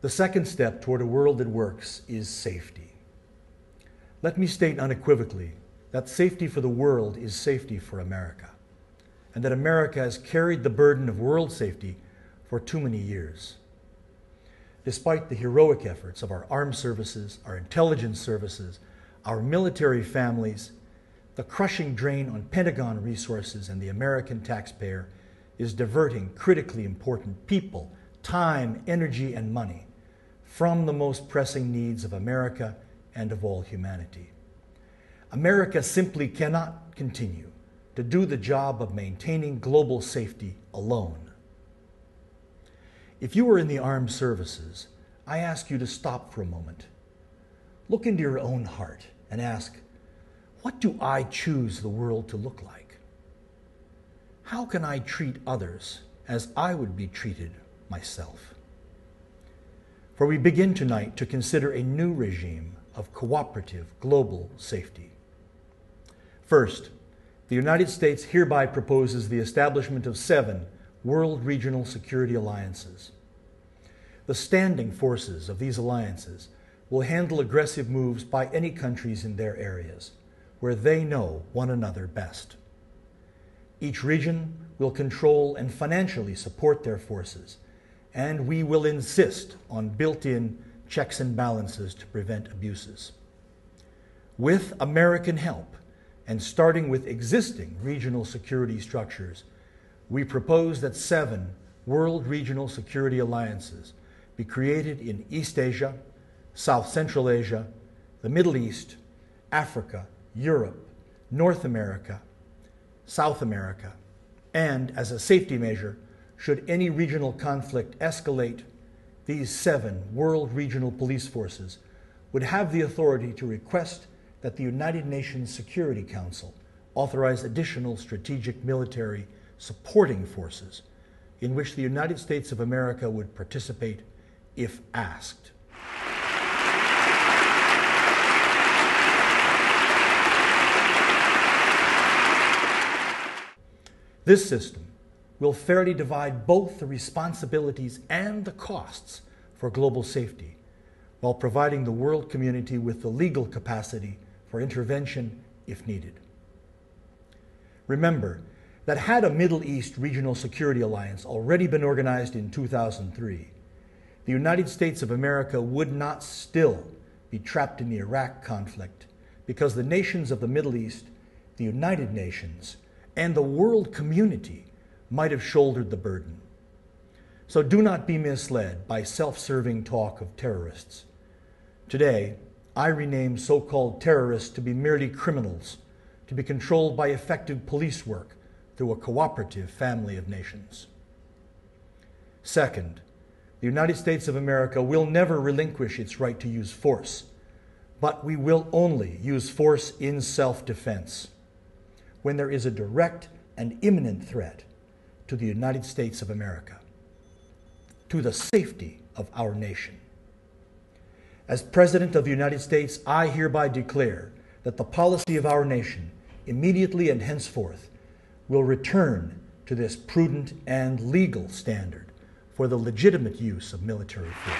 The second step toward a world that works is safety. Let me state unequivocally that safety for the world is safety for America, and that America has carried the burden of world safety for too many years. Despite the heroic efforts of our armed services, our intelligence services, our military families, the crushing drain on Pentagon resources and the American taxpayer is diverting critically important people, time, energy, and money from the most pressing needs of America and of all humanity. America simply cannot continue to do the job of maintaining global safety alone. If you are in the armed services, I ask you to stop for a moment. Look into your own heart and ask, what do I choose the world to look like? How can I treat others as I would be treated myself? For we begin tonight to consider a new regime of cooperative global safety. First, the United States hereby proposes the establishment of 7 world regional security alliances. The standing forces of these alliances will handle aggressive moves by any countries in their areas, where they know one another best. Each region will control and financially support their forces, and we will insist on built-in checks and balances to prevent abuses. With American help, and starting with existing regional security structures, we propose that 7 world regional security alliances be created in East Asia, South Central Asia, the Middle East, Africa, Europe, North America, South America, and as a safety measure, should any regional conflict escalate, these 7 world regional police forces would have the authority to request that the United Nations Security Council authorize additional strategic military supporting forces in which the United States of America would participate if asked. This system will fairly divide both the responsibilities and the costs for global safety, while providing the world community with the legal capacity for intervention if needed. Remember that had a Middle East Regional Security Alliance already been organized in 2003, the United States of America would not still be trapped in the Iraq conflict, because the nations of the Middle East, the United Nations, and the world community might have shouldered the burden. So do not be misled by self-serving talk of terrorists. Today, I rename so-called terrorists to be merely criminals, to be controlled by effective police work through a cooperative family of nations. Second, the United States of America will never relinquish its right to use force, but we will only use force in self-defense when there is a direct and imminent threat to the United States of America, to the safety of our nation. As President of the United States, I hereby declare that the policy of our nation, immediately and henceforth, will return to this prudent and legal standard for the legitimate use of military force.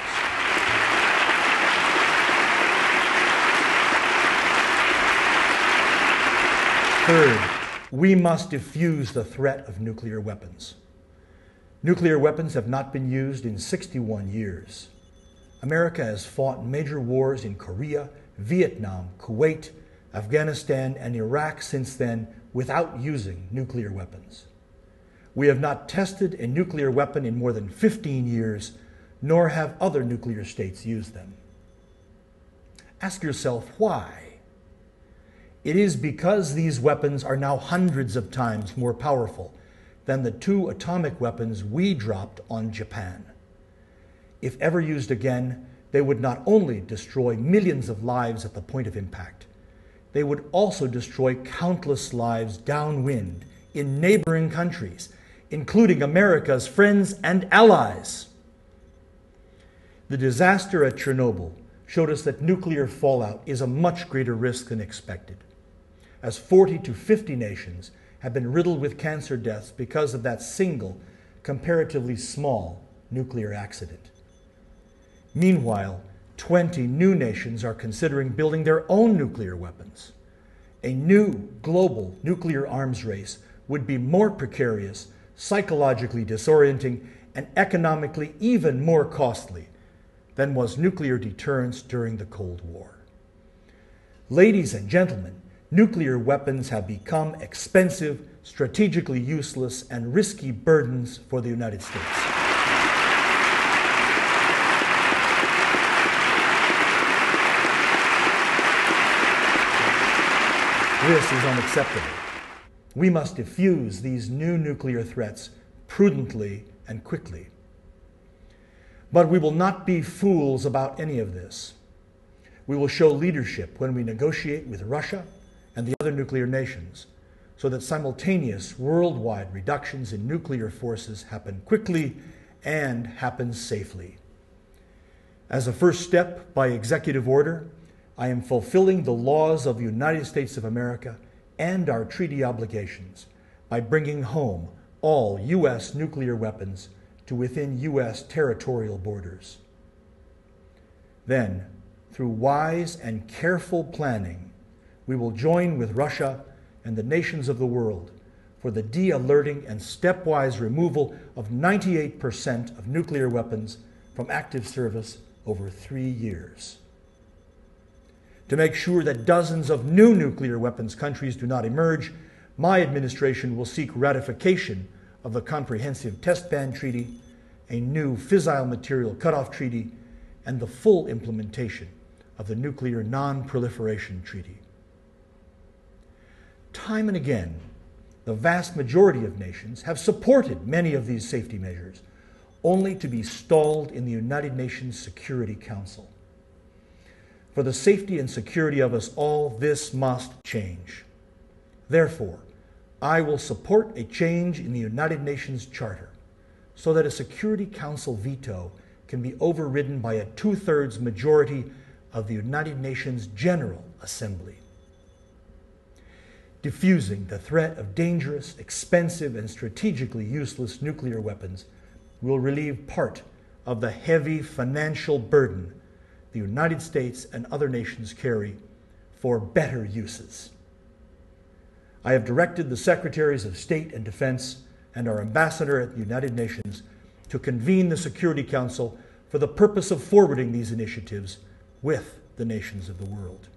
Third, we must defuse the threat of nuclear weapons. Nuclear weapons have not been used in 61 years. America has fought major wars in Korea, Vietnam, Kuwait, Afghanistan, and Iraq since then without using nuclear weapons. We have not tested a nuclear weapon in more than 15 years, nor have other nuclear states used them. Ask yourself why. It is because these weapons are now hundreds of times more powerful than the 2 atomic weapons we dropped on Japan. If ever used again, they would not only destroy millions of lives at the point of impact, they would also destroy countless lives downwind in neighboring countries, including America's friends and allies. The disaster at Chernobyl showed us that nuclear fallout is a much greater risk than expected, as 40 to 50 nations have been riddled with cancer deaths because of that single, comparatively small nuclear accident. Meanwhile, 20 new nations are considering building their own nuclear weapons. A new global nuclear arms race would be more precarious, psychologically disorienting, and economically even more costly than was nuclear deterrence during the Cold War. Ladies and gentlemen, nuclear weapons have become expensive, strategically useless, and risky burdens for the United States. This is unacceptable. We must defuse these new nuclear threats prudently and quickly. But we will not be fools about any of this. We will show leadership when we negotiate with Russia and the other nuclear nations so that simultaneous worldwide reductions in nuclear forces happen quickly and happen safely. As a first step, by executive order, I am fulfilling the laws of the United States of America and our treaty obligations by bringing home all U.S. nuclear weapons to within U.S. territorial borders. Then, through wise and careful planning, we will join with Russia and the nations of the world for the de-alerting and stepwise removal of 98% of nuclear weapons from active service over 3 years. To make sure that dozens of new nuclear weapons countries do not emerge, my administration will seek ratification of the Comprehensive Test Ban Treaty, a new fissile material cutoff treaty, and the full implementation of the Nuclear Non-Proliferation Treaty. Time and again, the vast majority of nations have supported many of these safety measures, only to be stalled in the United Nations Security Council. For the safety and security of us all, this must change. Therefore, I will support a change in the United Nations Charter so that a Security Council veto can be overridden by a 2/3 majority of the United Nations General Assembly. Diffusing the threat of dangerous, expensive, and strategically useless nuclear weapons will relieve part of the heavy financial burden the United States and other nations carry for better uses. I have directed the Secretaries of State and Defense and our ambassador at the United Nations to convene the Security Council for the purpose of forwarding these initiatives with the nations of the world.